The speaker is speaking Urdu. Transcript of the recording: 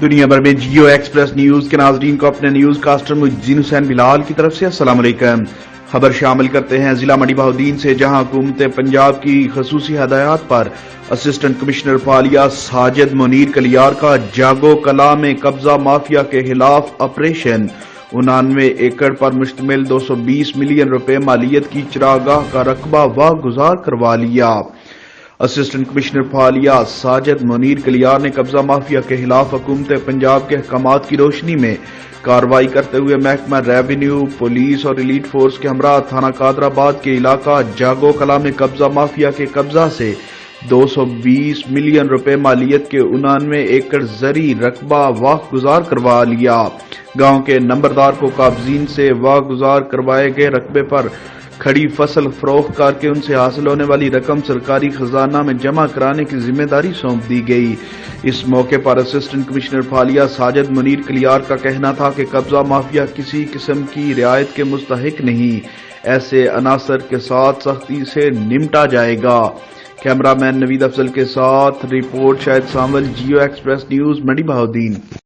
دنیا بھر میں جیو ایکسپریس نیوز کے ناظرین کو اپنے نیوز کاسٹر مجزین حسین بلال کی طرف سے السلام علیکم۔ خبر شامل کرتے ہیں ضلع منڈی بہاؤدین سے، جہاں حکومت پنجاب کی خصوصی ہدایات پر اسسٹنٹ کمشنر فعالیہ ساجد منیر کلیار کا جاگو کلا میں قبضہ مافیا کے خلاف آپریشن۔ 99 ایکڑ پر مشتمل 220 ملین روپے مالیت کی چراگاہ کا رقبہ واگزار کروا لیا۔ اسسٹنٹ کمشنر فعالیہ ساجد منیر کلیار نے قبضہ مافیا کے خلاف حکومت پنجاب کے احکامات کی روشنی میں کارروائی کرتے ہوئے محکمہ ریونیو، پولیس اور ایلیٹ فورس کے ہمراہ تھانہ قادر آباد کے علاقہ جاگو کلا میں قبضہ مافیا کے قبضہ سے 220 ملین روپے مالیت کے 99 ایکڑ زرعی رقبہ واگزار کروا لیا۔ گاؤں کے نمبردار کو قابضین سے واگزار کروائے گئے رقبے پر کھڑی فصل فروخت کر کے ان سے حاصل ہونے والی رقم سرکاری خزانہ میں جمع کرانے کی ذمہ داری سونپ دی گئی۔ اس موقع پر اسسٹنٹ کمشنر فعالیہ ساجد منیر کلیار کا کہنا تھا کہ قبضہ مافیا کسی قسم کی رعایت کے مستحق نہیں، ایسے عناصر کے ساتھ سختی سے نمٹا جائے گا۔ کیمرہ مین نوید افضل کے ساتھ رپورٹ شاہد سامول، جیو ایکسپریس نیوز، منڈی بہاؤدین۔